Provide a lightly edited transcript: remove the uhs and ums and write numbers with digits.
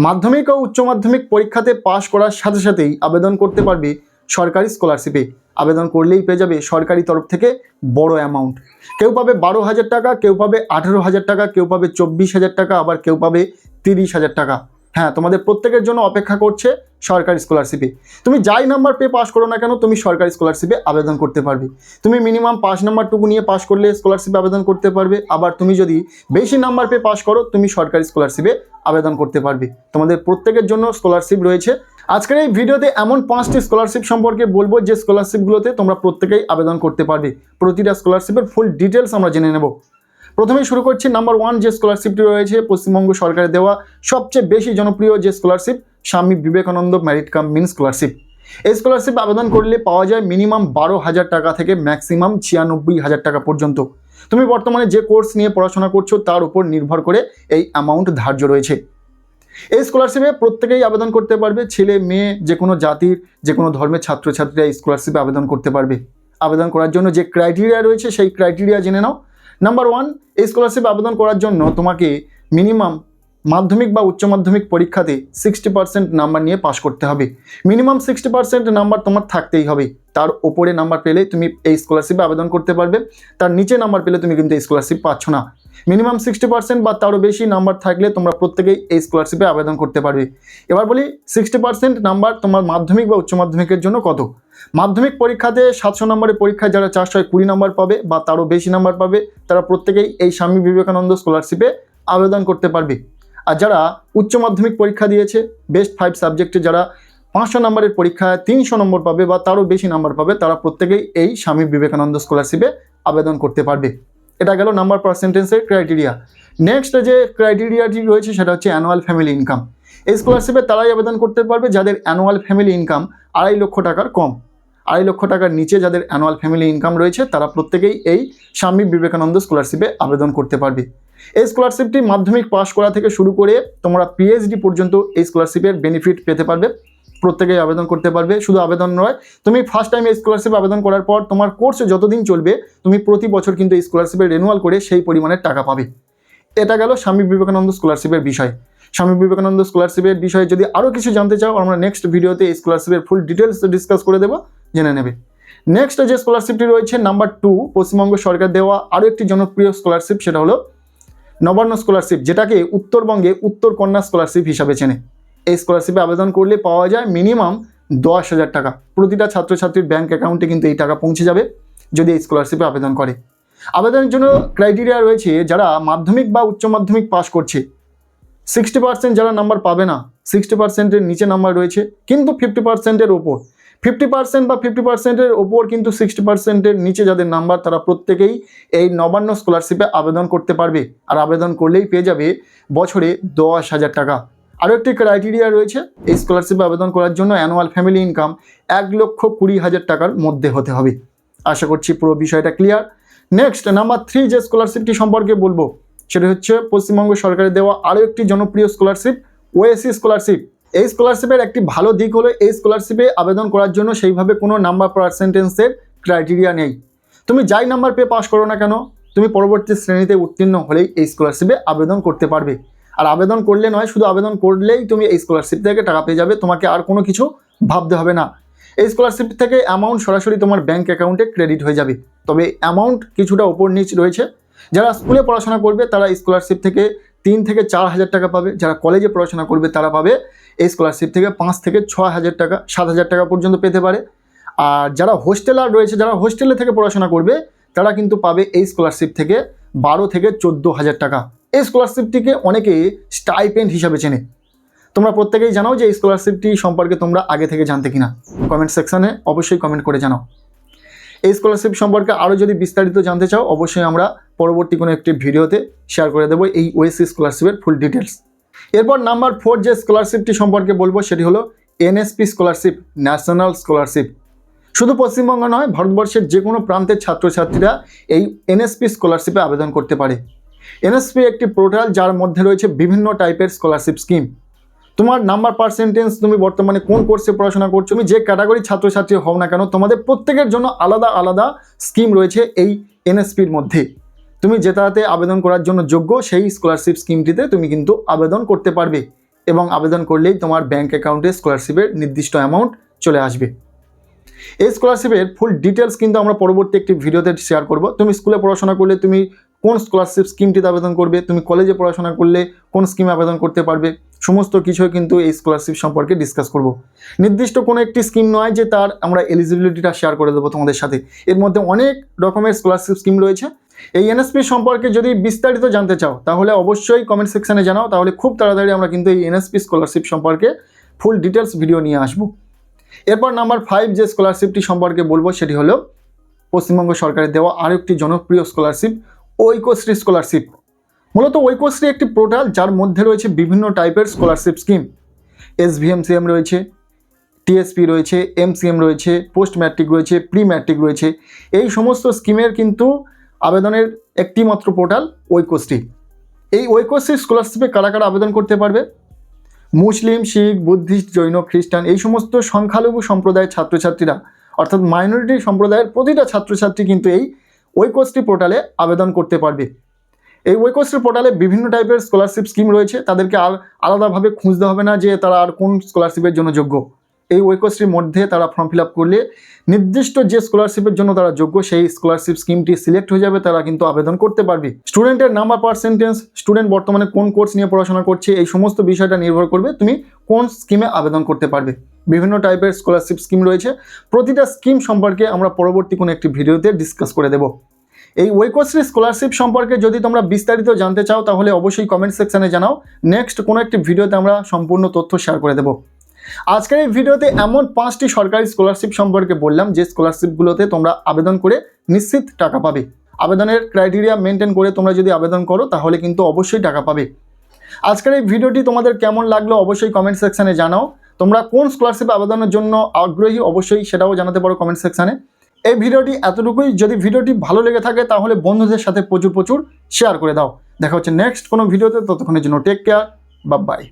মাধ্যমিক ও উচ্চ মাধ্যমিক পরীক্ষাতে পাশ করার সাথে সাথেই আবেদন করতে পারবে সরকারি স্কলারশিপে। আবেদন করলেই পেয়ে যাবে সরকারি তরফ থেকে বড় অ্যামাউন্ট। কেউ পাবে 12,000 টাকা, কেউ পাবে 18,000 টাকা, কেউ পাবে 24,000 টাকা, আবার কেউ পাবে 30,000 টাকা। হ্যাঁ, তোমাদের প্রত্যেকের জন্য অপেক্ষা করছে সরকারি স্কলারশিপে। তুমি যাই নাম্বার পেয়ে পাস করো না কেন, তুমি সরকারি স্কলারশিপে আবেদন করতে পারবে। তুমি মিনিমাম 5 নাম্বারটুকু নিয়ে পাস করলে স্কলারশিপে আবেদন করতে পারবে। আবার তুমি যদি বেশি নাম্বার পেয়ে পাস করো, তুমি সরকারি স্কলারশিপে আবেদন করতে পারবে। তোমাদের প্রত্যেকের জন্য স্কলারশিপ রয়েছে। আজকের এই ভিডিওতে এমন 5টি স্কলারশিপ সম্পর্কে বলবো যে স্কলারশিপগুলোতে তোমরা প্রত্যেকেই আবেদন করতে পারবে। প্রতিটা স্কলারশিপের ফুল ডিটেলস আমরা জেনে নেব। প্রথমেই শুরু করছি নাম্বার 1 যে স্কলারশিপটি রয়েছে পশ্চিমবঙ্গ সরকারের দেওয়া সবচেয়ে বেশি জনপ্রিয় যে scholarship, Swami Vivekananda merit cum means scholarship. এই স্কলারশিপ আবেদন করলে পাওয়া যায় মিনিমাম 12,000 টাকা থেকে ম্যাক্সিমাম 96,000 টাকা পর্যন্ত। তুমি বর্তমানে যে কোর্স নিয়ে পড়াশোনা করছো তার উপর নির্ভর করে এই অ্যামাউন্ট ধার্য রয়েছে। এই স্কলারশিপে প্রত্যেকেই আবেদন করতে পারবে। ছেলে মেয়ে যে কোনো জাতির যে কোনো ধর্মের ছাত্রছাত্রীরা এই স্কলারশিপে আবেদন করতে পারবে। আবেদন করার জন্য যে ক্রাইটেরিয়া রয়েছে সেই ক্রাইটেরিয়া জেনে নাও। নাম্বার 1, এই স্কলারশিপ আবেদন করার জন্য তোমাকে মিনিমাম মাধ্যমিক বা উচ্চ মাধ্যমিক পরীক্ষাতে 60% নাম্বার নিয়ে পাস করতে হবে। মিনিমাম 60% নাম্বার তোমার থাকতেই হবে। তার ওপরে নাম্বার পেলে তুমি এই স্কলারশিপে আবেদন করতে পারবে। তার নিচে নাম্বার পেলে তুমি কিন্তু এই স্কলারশিপ পাচ্ছ না। মিনিমাম 60% বা তারও বেশি নাম্বার থাকলে তোমরা প্রত্যেকেই এই স্কলারশিপে আবেদন করতে পারবে। এবার বলি 60% নাম্বার তোমার মাধ্যমিক বা উচ্চ মাধ্যমিকের জন্য কত। মাধ্যমিক পরীক্ষাতে 700 নম্বরের পরীক্ষায় যারা 420 নাম্বার পাবে বা তারও বেশি নাম্বার পাবে তারা প্রত্যেকেই এই স্বামী বিবেকানন্দ স্কলারশিপে আবেদন করতে পারবে। আর যারা উচ্চ মাধ্যমিক পরীক্ষা দিয়েছে বেস্ট 5 সাবজেক্টে যারা 500 নম্বরের পরীক্ষায় 300 নম্বর পাবে বা তারও বেশি নাম্বার পাবে তারা প্রত্যেকেই এই স্বামী বিবেকানন্দ স্কলারশিপে আবেদন করতে পারবে। এটা গেল নাম্বার পার্সেন্টেজের ক্রাইটেরিয়া। নেক্সট যে ক্রাইটেরিয়াটি রয়েছে সেটা হচ্ছে অ্যানুয়াল ফ্যামিলি ইনকাম। এই স্কলারশিপে তারাই আবেদন করতে পারবে যাদের অ্যানুয়াল ফ্যামিলি ইনকাম 2.5 লক্ষ টাকার কম। 2.5 লক্ষ টাকার নিচে যাদের অ্যানুয়াল ফ্যামিলি ইনকাম রয়েছে তারা প্রত্যেকেই এই স্বামী বিবেকানন্দ স্কলারশিপে আবেদন করতে পারবে। এই স্কলারশিপটি মাধ্যমিক পাস করা থেকে শুরু করে তোমরা পিএইচডি পর্যন্ত এই স্কলারশিপের বেনিফিট পেতে পারবে। প্রত্যেকেই আবেদন করতে পারবে। শুধু আবেদন নয়, তুমি ফার্স্ট টাইম এই স্কলারশিপ আবেদন করার পর তোমার কোর্সে যতদিন চলবে তুমি প্রতি বছর কিন্তু এই স্কলারশিপের রিনিউয়াল করে সেই পরিমাণের টাকা পাবে। এটা গেল স্বামী বিবেকানন্দ স্কলারশিপের বিষয়। স্বামী বিবেকানন্দ স্কলারশিপের বিষয়ে যদি আরও কিছু জানতে চাও আমরা নেক্সট ভিডিওতে এই স্কলারশিপের ফুল ডিটেলস ডিসকাস করে দেবো, জেনে নেবে। নেক্সট যে স্কলারশিপটি রয়েছে নাম্বার 2 পশ্চিমবঙ্গ সরকার দেওয়া আরও একটি জনপ্রিয় স্কলারশিপ, সেটা হলো নবান্ন স্কলারশিপ, যেটাকে উত্তরবঙ্গে উত্তর কন্যা স্কলারশিপ হিসাবে চেনে। এই স্কলারশিপে আবেদন করলে পাওয়া যায় মিনিমাম 10,000 টাকা। প্রতিটা ছাত্রছাত্রীর ব্যাঙ্ক অ্যাকাউন্টে কিন্তু এই টাকা পৌঁছে যাবে যদি এই স্কলারশিপে আবেদন করে। আবেদনের জন্য ক্রাইটেরিয়া রয়েছে যারা মাধ্যমিক বা উচ্চ মাধ্যমিক পাস করছে 60% যারা নাম্বার পাবে না, 60%-এর নিচে নাম্বার রয়েছে কিন্তু 50%-এর ওপর, 50% বা 50%-এর ওপর কিন্তু 60%-এর নিচে যাদের নাম্বার তারা প্রত্যেকেই এই নবান্ন স্কলারশিপে আবেদন করতে পারবে। আর আবেদন করলেই পেয়ে যাবে বছরে 10,000 টাকা। আরও একটি ক্রাইটেরিয়া রয়েছে এই স্কলারশিপে আবেদন করার জন্য অ্যানুয়াল ফ্যামিলি ইনকাম 1,20,000 টাকার মধ্যে হতে হবে। আশা করছি পুরো বিষয়টা ক্লিয়ার। নেক্সট নাম্বার 3 যে স্কলারশিপটি সম্পর্কে বলবো সেটা হচ্ছে পশ্চিমবঙ্গ সরকারের দেওয়া আরও একটি জনপ্রিয় স্কলারশিপ ওএসসি স্কলারশিপ। এই স্কলারশিপের একটি ভালো দিক হলো এই স্কলারশিপে আবেদন করার জন্য সেইভাবে কোনো নাম্বার পার্সেন্টেজের ক্রাইটেরিয়া নেই। তুমি যাই নাম্বার পেয়ে পাস করো না কেন তুমি পরবর্তী শ্রেণীতে উত্তীর্ণ হলেই এই স্কলারশিপে আবেদন করতে পারবে। আর আবেদন করলে নয়, শুধু আবেদন করলেই তুমি এই স্কলারশিপ থেকে টাকা পেয়ে যাবে, তোমাকে আর কোনো কিছু ভাবতে হবে না। এই স্কলারশিপ থেকে অ্যামাউন্ট সরাসরি তোমার ব্যাঙ্ক অ্যাকাউন্টে ক্রেডিট হয়ে যাবে। তবে অ্যামাউন্ট কিছুটা ওপর নিচ রয়েছে। যারা স্কুলে পড়াশোনা করবে তারা স্কলারশিপ থেকে 3 থেকে 4,000 টাকা পাবে। যারা কলেজে পড়াশোনা করবে তারা পাবে এই স্কলারশিপ থেকে 5 থেকে 6,000 টাকা, 7,000 টাকা পর্যন্ত পেতে পারে। আর যারা হোস্টেলার রয়েছে, যারা হোস্টেলে থেকে পড়াশোনা করবে তারা কিন্তু পাবে এই স্কলারশিপ থেকে 12 থেকে 14,000 টাকা। এই স্কলারশিপটিকে অনেকে স্টাইপেন্ড হিসাবে চেনে। তোমরা প্রত্যেকেই জানাও যে এই স্কলারশিপটি সম্পর্কে তোমরা আগে থেকে জানতে কিনা, কমেন্ট সেকশানে অবশ্যই কমেন্ট করে জানাও। এই স্কলারশিপ সম্পর্কে আরও যদি বিস্তারিত জানতে চাও অবশ্যই আমরা পরবর্তী কোনো একটি ভিডিওতে শেয়ার করে দেবো এই ওএসসি স্কলারশিপের ফুল ডিটেলস। এরপর নাম্বার 4 যে স্কলারশিপটি সম্পর্কে বলবো সেটি হলো এনএসপি স্কলারশিপ, ন্যাশনাল স্কলারশিপ। শুধু পশ্চিমবঙ্গ নয়, ভারতবর্ষের যে কোনো প্রান্তের ছাত্রছাত্রীরা এই এনএসপি স্কলারশিপে আবেদন করতে পারে। এনএসপি একটি পোর্টাল যার মধ্যে রয়েছে বিভিন্ন টাইপের স্কলারশিপ স্কিম। তোমার নাম্বার পার্সেন্টেজ, তুমি বর্তমানে কোন কোর্সে পড়াশোনা করছো, তুমি যে ক্যাটাগরি ছাত্রছাত্রী হও না কেন তোমাদের প্রত্যেকের জন্য আলাদা আলাদা স্কিম রয়েছে এই এনএসপির মধ্যে। তুমি যেটাতে আবেদন করার জন্য যোগ্য সেই স্কলারশিপ স্কিমটিতে তুমি কিন্তু আবেদন করতে পারবে। এবং আবেদন করলেই তোমার ব্যাঙ্ক অ্যাকাউন্টে স্কলারশিপের নির্দিষ্ট অ্যামাউন্ট চলে আসবে। এই স্কলারশিপের ফুল ডিটেলস কিন্তু আমরা পরবর্তী একটি ভিডিওতে শেয়ার করব। তুমি স্কুলে পড়াশোনা করলে তুমি কোন স্কলারশিপ স্কিমটিতে আবেদন করবে, তুমি কলেজে পড়াশোনা করলে কোন স্কিমে আবেদন করতে পারবে, সমস্ত কিছুই কিন্তু এই স্কলারশিপ সম্পর্কে ডিসকাস করব। নির্দিষ্ট কোনো একটি স্কিম নয় যে তার আমরা এলিজিবিলিটিটা শেয়ার করে দেবো তোমাদের সাথে। এর মধ্যে অনেক রকমের স্কলারশিপ স্কিম রয়েছে। এই এনএসপি সম্পর্কে যদি বিস্তারিত জানতে চাও তাহলে অবশ্যই কমেন্ট সেকশানে জানাও, তাহলে খুব তাড়াতাড়ি আমরা কিন্তু এই এনএসপি স্কলারশিপ সম্পর্কে ফুল ডিটেলস ভিডিও নিয়ে আসবো। এরপর নাম্বার 5 যে স্কলারশিপটি সম্পর্কে বলবো সেটি হলো পশ্চিমবঙ্গ সরকারের দেওয়া আরও একটি জনপ্রিয় স্কলারশিপ, ঐক্যশ্রী স্কলারশিপ। মূলত ঐক্যশ্রী একটি পোর্টাল যার মধ্যে রয়েছে বিভিন্ন টাইপের স্কলারশিপ স্কিম। SVMCM রয়েছে, TSP রয়েছে, MCM রয়েছে, পোস্ট ম্যাট্রিক রয়েছে, প্রি ম্যাট্রিক রয়েছে। এই সমস্ত স্কিমের কিন্তু আবেদনের একটি মাত্র পোর্টাল ঐক্যশ্রী। এই ঐক্যশ্রী স্কলারশিপে কারা কারা আবেদন করতে পারবে? মুসলিম, শিখ, বুদ্ধিস্ট, জৈন, খ্রিস্টান এই সমস্ত সংখ্যালঘু সম্প্রদায়ের ছাত্রছাত্রীরা, অর্থাৎ মাইনরিটি সম্প্রদায়ের প্রতিটা ছাত্রছাত্রী কিন্তু এই ঐক্যশ্রী পোর্টালে আবেদন করতে পারবে। এই ঐক্যশ্রী পোর্টালে বিভিন্ন টাইপের স্কলারশিপ স্কিম রয়েছে, তাদেরকে আর আলাদাভাবে খুঁজতে হবে না যে তারা আর কোন স্কলারশিপের জন্য যোগ্য। এই ঐক্যশ্রীর মধ্যে তারা ফর্ম ফিল আপ করলে নির্দিষ্ট যে স্কলারশিপের জন্য তারা যোগ্য সেই স্কলারশিপ স্কিমটি সিলেক্ট হয়ে যাবে, তারা কিন্তু আবেদন করতে পারবে। স্টুডেন্টের নাম্বার পার্সেন্টেজ, স্টুডেন্ট বর্তমানে কোন কোর্স নিয়ে পড়াশোনা করছে, এই সমস্ত বিষয়টা নির্ভর করবে তুমি কোন স্কিমে আবেদন করতে পারবে। বিভিন্ন টাইপের স্কলারশিপ স্কিম রয়েছে, প্রতিটা স্কিম সম্পর্কে আমরা পরবর্তী কোনো একটি ভিডিওতে ডিসকাস করে দেব। এই ঐক্যশ্রী স্কলারশিপ সম্পর্কে যদি তোমরা বিস্তারিত জানতে চাও তাহলে অবশ্যই কমেন্ট সেকশানে জানাও, নেক্সট কোনো একটি ভিডিওতে আমরা সম্পূর্ণ তথ্য শেয়ার করে দেব। আজকের এই ভিডিওতে এমন 5টি সরকারি স্কলারশিপ সম্পর্কে বললাম যে স্কলারশিপগুলোতে তোমরা আবেদন করে নিশ্চিত টাকা পাবে। আবেদনের ক্রাইটেরিয়া মেনটেন করে তোমরা যদি আবেদন করো তাহলে কিন্তু অবশ্যই টাকা পাবে। আজকের এই ভিডিওটি তোমাদের কেমন লাগলো অবশ্যই কমেন্ট সেকশানে জানাও। তোমরা কোন স্কলারশিপে আবেদনের জন্য আগ্রহী অবশ্যই সেটাও জানাতে পারো কমেন্ট সেকশানে। এই ভিডিওটি এতটুকুই। যদি ভিডিওটি ভালো লেগে থাকে তাহলে বন্ধুদের সাথে প্রচুর শেয়ার করে দাও। দেখা হচ্ছে নেক্সট কোনো ভিডিওতে, ততক্ষণের জন্য টেক কেয়ার, বাই বাই।